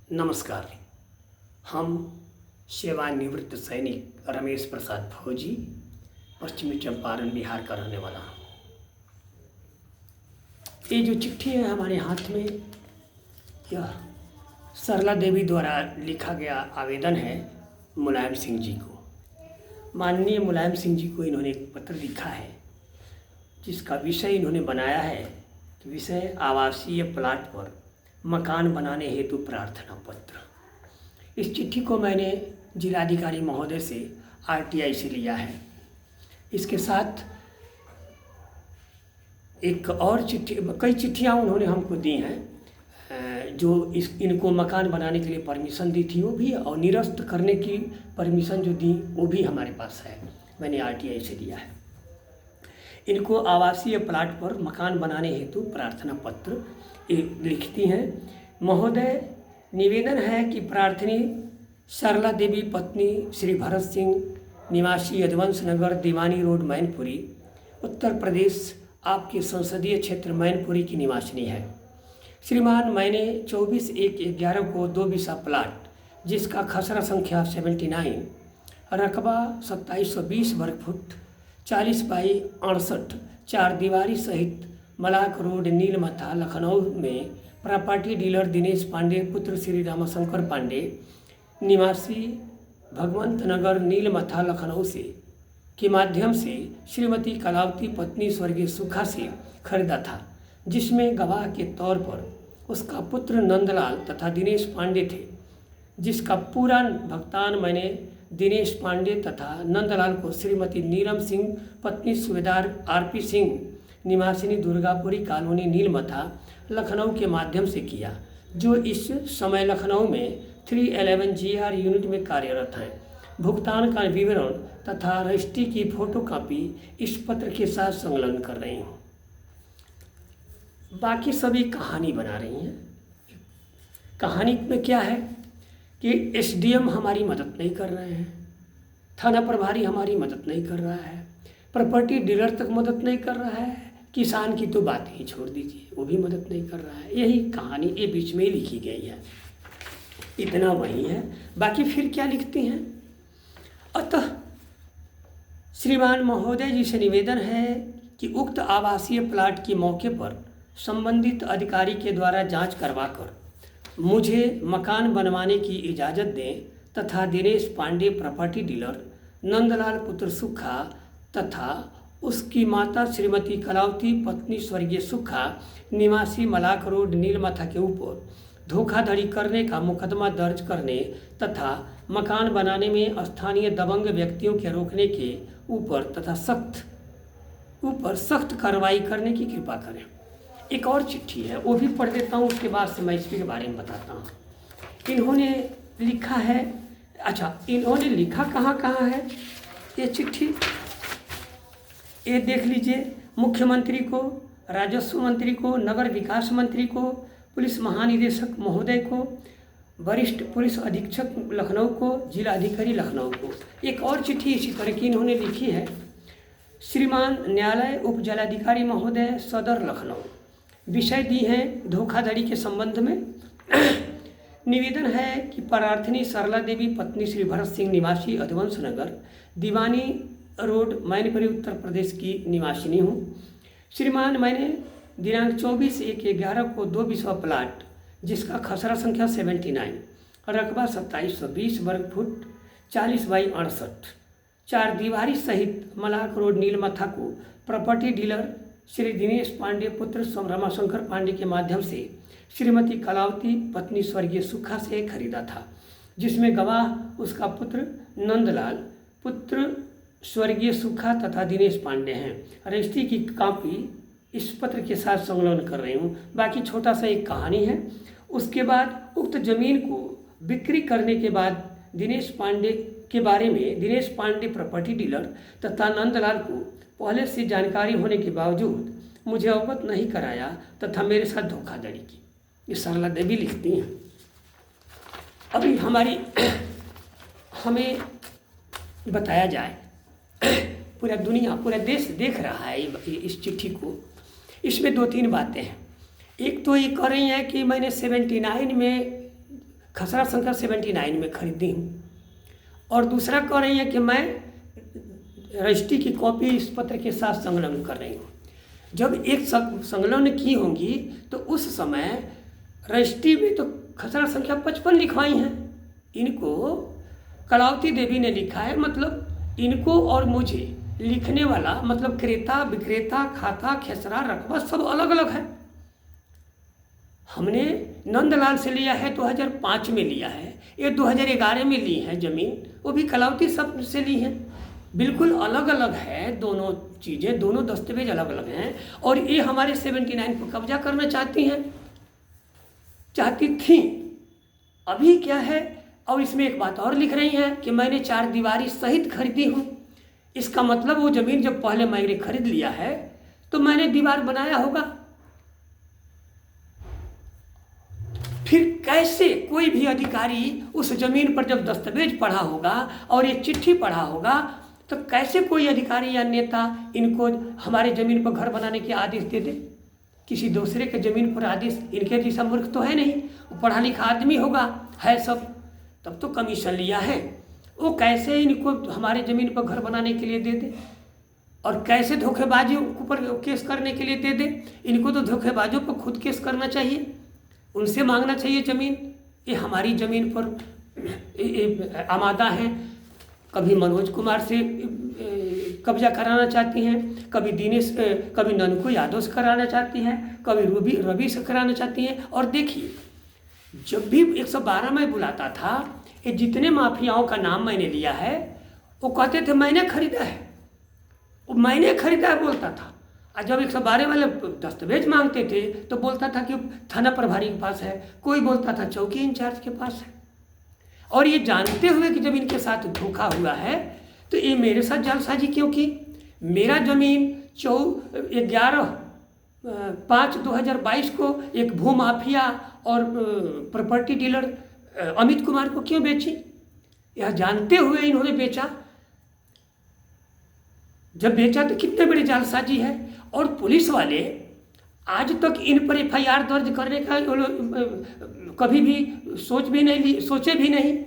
नमस्कार। हम सेवानिवृत्त सैनिक रमेश प्रसाद फौजी पश्चिमी चंपारण बिहार का रहने वाला हूँ। ये जो चिट्ठी है हमारे हाथ में, यह सरला देवी द्वारा लिखा गया आवेदन है मुलायम सिंह जी को। माननीय मुलायम सिंह जी को इन्होंने एक पत्र लिखा है जिसका विषय इन्होंने बनाया है कि विषय आवासीय प्लाट पर मकान बनाने हेतु प्रार्थना पत्र। इस चिट्ठी को मैंने जिलाधिकारी महोदय से आरटीआई से लिया है। इसके साथ एक और चिट्ठी, कई चिट्ठियाँ उन्होंने हमको दी हैं जो इनको मकान बनाने के लिए परमिशन दी थी वो भी, और निरस्त करने की परमिशन जो दी वो भी हमारे पास है, मैंने आरटीआई से लिया है। इनको आवासीय प्लाट पर मकान बनाने हेतु प्रार्थना पत्र लिखती हैं। महोदय, निवेदन है कि प्रार्थनी सरला देवी पत्नी श्री भरत सिंह निवासी यदुवंश नगर दीवानी रोड मैनपुरी उत्तर प्रदेश आपके संसदीय क्षेत्र मैनपुरी की निवासिनी है। श्रीमान, मैंने 24/1/11 को 2 बीसा प्लाट जिसका खसरा संख्या 79, रकबा 2720 वर्ग फुट, 40 बाई 68, 4 दीवारी सहित मलाक रोड नीलमथा लखनऊ में प्रॉपर्टी डीलर दिनेश पांडे पुत्र श्री रामशंकर पांडे निवासी भगवंत नगर नीलमथा लखनऊ से के माध्यम से श्रीमती कलावती पत्नी स्वर्गीय सुखा से खरीदा था, जिसमें गवाह के तौर पर उसका पुत्र नंदलाल तथा दिनेश पांडे थे, जिसका पूरा भुगतान मैंने दिनेश पांडे तथा नंदलाल को श्रीमती नीलम सिंह पत्नी सूबेदार आरपी सिंह निवासिनी दुर्गापुरी कॉलोनी नीलमथा लखनऊ के माध्यम से किया, जो इस समय लखनऊ में 311 GR यूनिट में कार्यरत हैं। भुगतान का विवरण तथा रजिस्ट्री की फोटोकॉपी इस पत्र के साथ संलग्न कर रही हूँ। बाकी सभी कहानी बना रही हैं। कहानी में क्या है कि एसडीएम हमारी मदद नहीं कर रहे हैं, थाना प्रभारी हमारी मदद नहीं कर रहा है, प्रॉपर्टी डीलर तक मदद नहीं कर रहा है, किसान की तो बात ही छोड़ दीजिए, वो भी मदद नहीं कर रहा है। यही कहानी ये बीच में ही लिखी गई है, इतना वही है। बाकी फिर क्या लिखती हैं? अतः श्रीमान महोदय जी से निवेदन है कि उक्त आवासीय प्लाट के मौके पर संबंधित अधिकारी के द्वारा जांच करवाकर मुझे मकान बनवाने की इजाज़त दें तथा दिनेश पांडे प्रॉपर्टी डीलर, नंदलाल पुत्र सुखा तथा उसकी माता श्रीमती कलावती पत्नी स्वर्गीय सुखा निवासी मलाक रोड नीलमथा के ऊपर धोखाधड़ी करने का मुकदमा दर्ज करने तथा मकान बनाने में स्थानीय दबंग व्यक्तियों के रोकने के ऊपर सख्त कार्रवाई करने की कृपा करें। एक और चिट्ठी है, वो भी पढ़ देता हूँ, उसके बाद से मैं इसके बारे में बताता हूँ। इन्होंने लिखा है, इन्होंने लिखा कहाँ है ये चिट्ठी, ये देख लीजिए। मुख्यमंत्री को, राजस्व मंत्री को, नगर विकास मंत्री को, पुलिस महानिदेशक महोदय को, वरिष्ठ पुलिस अधीक्षक लखनऊ को, जिलाधिकारी लखनऊ को। एक और चिट्ठी इसी तरह की इन्होंने लिखी है। श्रीमान न्यायालय उप जिलाधिकारी महोदय सदर लखनऊ, विषय दी है धोखाधड़ी के संबंध में। निवेदन है कि प्रार्थनी सरला देवी पत्नी श्री भरत सिंह निवासी यदुवंश नगर दीवानी रोड मैनपुरी उत्तर प्रदेश की निवासिनी हूँ। श्रीमान, मैंने दिनांक 24/1/11 को 2 बीसवा प्लाट जिसका खसरा संख्या 79, रकबा 2720 वर्ग फुट, 40 बाई 68, 4 दीवारी सहित मलाक रोड नीलमथा को प्रॉपर्टी डीलर श्री दिनेश पांडे पुत्र रामाशंकर पांडे के माध्यम से श्रीमती कलावती पत्नी स्वर्गीय सुखा से खरीदा था, जिसमें गवाह उसका पुत्र नंदलाल पुत्र स्वर्गीय सुखा तथा दिनेश पांडे हैं। रजिस्ट्री की कॉपी इस पत्र के साथ संलग्न कर रही हूँ। बाकी छोटा सा एक कहानी है। उसके बाद उक्त जमीन को बिक्री करने के बाद दिनेश पांडे के बारे में दिनेश पांडे प्रॉपर्टी डीलर तथा नंदलाल को पहले से जानकारी होने के बावजूद मुझे अवगत नहीं कराया तथा मेरे साथ धोखाधड़ी की। ये सरला देवी लिखती हैं। अभी हमें बताया जाए, पूरा दुनिया पूरा देश देख रहा है इस चिट्ठी को। इसमें 2-3 बातें हैं। एक तो ये कह रही हैं कि मैंने 79 में खसरा संख्या 79 में खरीदी हूँ। और दूसरा कह रही है कि मैं रजिस्ट्री की कॉपी इस पत्र के साथ संलग्न कर रही हूँ। जब एक संलग्न की होंगी तो उस समय रजिस्ट्री में तो खसरा संख्या 55 लिखवाई हैं। इनको कलावती देवी ने लिखा है, मतलब इनको और मुझे लिखने वाला, मतलब क्रेता विक्रेता खाता खेसरा रकबा सब अलग अलग है। हमने नंदलाल से लिया है, 2005 में लिया है, ये 2011 में ली है ज़मीन, वो भी कलावती सब से ली है। बिल्कुल अलग अलग है दोनों चीज़ें, दोनों दस्तावेज अलग अलग हैं। और ये हमारे 79 पर कब्जा करना चाहती थी। अभी क्या है, और इसमें एक बात और लिख रही हैं कि मैंने 4 दीवारी सहित खरीदी हूँ। इसका मतलब वो ज़मीन जब पहले मैंने खरीद लिया है तो मैंने दीवार बनाया होगा। फिर कैसे कोई भी अधिकारी उस ज़मीन पर जब दस्तावेज पढ़ा होगा और ये चिट्ठी पढ़ा होगा तो कैसे कोई अधिकारी या नेता इनको हमारे ज़मीन पर घर बनाने के आदेश दे दे? किसी दूसरे के ज़मीन पर आदेश, इनके जैसा मूर्ख तो है नहीं, वो पढ़ा लिखा आदमी होगा, है सब, तब तो कमीशन लिया है। वो कैसे इनको हमारे ज़मीन पर घर बनाने के लिए दे दे? और कैसे धोखेबाजी ऊपर केस करने के लिए दे दे? इनको तो धोखेबाजों पर खुद केस करना चाहिए, उनसे मांगना चाहिए ज़मीन। ये हमारी ज़मीन पर आमादा हैं, कभी मनोज कुमार से कब्जा कराना चाहती हैं, कभी ननकू यादव से कराना चाहती हैं, कभी रवि से कराना चाहती हैं। और देखिए, जब भी 112 में बुलाता था, ये जितने माफियाओं का नाम मैंने लिया है वो कहते थे मैंने खरीदा है, वो मैंने खरीदा है बोलता था। और जब 112 वाले दस्तावेज मांगते थे तो बोलता था कि थाना प्रभारी के पास है, कोई बोलता था चौकी इंचार्ज के पास है। और ये जानते हुए कि जब इनके साथ धोखा हुआ है तो ये मेरे साथ जालसाजी क्यों की? मेरा ज़मीन 11/5/2022 को एक भूमाफिया और प्रॉपर्टी डीलर अमित कुमार को क्यों बेची? यह जानते हुए इन्होंने बेचा। जब बेचा तो कितने बड़ी जालसाजी है। और पुलिस वाले आज तक इन पर FIR दर्ज करने का कभी भी सोचे भी नहीं,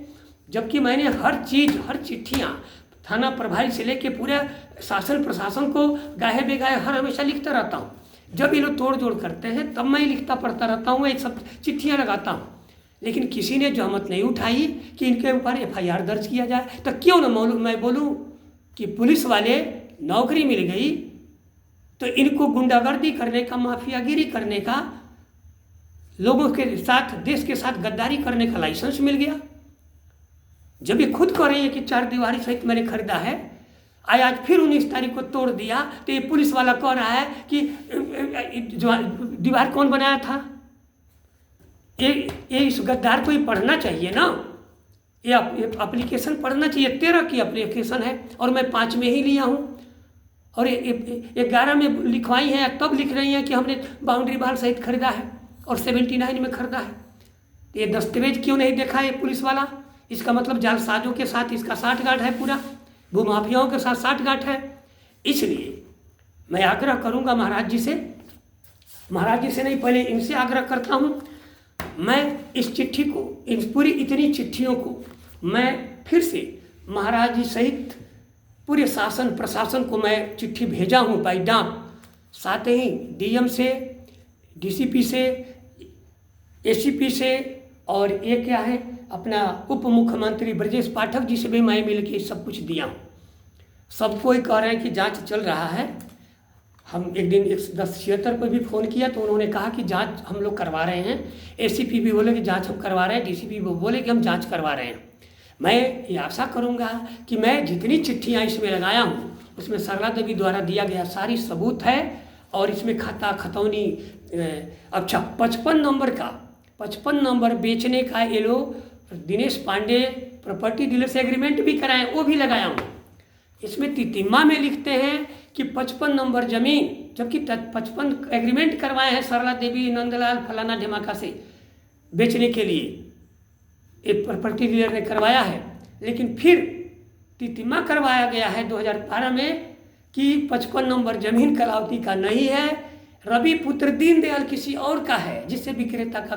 जबकि मैंने हर चीज़, हर चिट्ठियाँ थाना प्रभारी से लेके पूरे शासन प्रशासन को गाहे बेगाहे हर हमेशा लिखता रहता हूँ। जब ये लोग तोड़ जोड़ करते हैं तब मैं लिखता पढ़ता रहता हूँ, ये सब चिट्ठियाँ लगाता हूँ। लेकिन किसी ने जहमत नहीं उठाई कि इनके ऊपर FIR दर्ज किया जाए। तो क्यों न मैं बोलूँ कि पुलिस वाले नौकरी मिल गई तो इनको गुंडागर्दी करने का, माफियागिरी करने का, लोगों के साथ, देश के साथ गद्दारी करने का लाइसेंस मिल गया। जब ये खुद कह रही है कि 4 दीवारी सहित मैंने खरीदा है, आज फिर 19 तारीख को तोड़ दिया तो ये पुलिस वाला कह रहा है कि दीवार कौन बनाया था? ये इस गद्दार को ही पढ़ना चाहिए ना, ये एप्लीकेशन पढ़ना चाहिए। 13 की एप्लीकेशन है और मैं 5 में ही लिया हूँ, और 11 में लिखवाई है, तब लिख रही हैं कि हमने बाउंड्री वाल सहित खरीदा है और 79 में खरीदा है। तो ये दस्तावेज क्यों नहीं देखा ये पुलिस वाला? इसका मतलब जालसाजों के साथ इसका साठगांठ है, पूरा भूमाफियाओं के साथ साठगांठ है। इसलिए मैं आग्रह करूंगा महाराज जी से नहीं, पहले इनसे आग्रह करता हूं। मैं इस चिट्ठी को, इन पूरी इतनी चिट्ठियों को मैं फिर से महाराज जी सहित पूरे शासन प्रशासन को मैं चिट्ठी भेजा हूँ बाई डाक। साथ ही DM से, DCP से, ACP से, और ये क्या है अपना उप मुख्यमंत्री ब्रजेश पाठक जी से भी मैं मिल के सब कुछ दिया हूँ। सब कोई कह रहे हैं कि जांच चल रहा है। हम एक दिन 1076 पर भी फ़ोन किया तो उन्होंने कहा कि जांच हम लोग करवा रहे हैं। ACP भी बोले कि जांच हम करवा रहे हैं, DCP भी बोले कि हम जांच करवा रहे हैं। मैं ये आशा करूंगा कि मैं जितनी चिट्ठियाँ इसमें लगाया हूँ उसमें सरला देवी द्वारा दिया गया सारी सबूत है। और इसमें खाता खतौनी, अच्छा 55 नंबर बेचने का ये लोग दिनेश पांडे प्रॉपर्टी डीलर से एग्रीमेंट भी कराए, वो भी लगाया हूँ। इसमें तितिम्मा में लिखते हैं कि 55 नंबर जमीन, जबकि 55 एग्रीमेंट करवाए हैं सरला देवी, नंदलाल, फलाना ढिमाका से बेचने के लिए, एक प्रॉपर्टी डीलर ने करवाया है। लेकिन फिर तितिम्मा करवाया गया है 2012 में कि 55 नंबर जमीन कलावती का नहीं है, रवि पुत्र दीनदयाल किसी और का है, जिससे विक्रेता का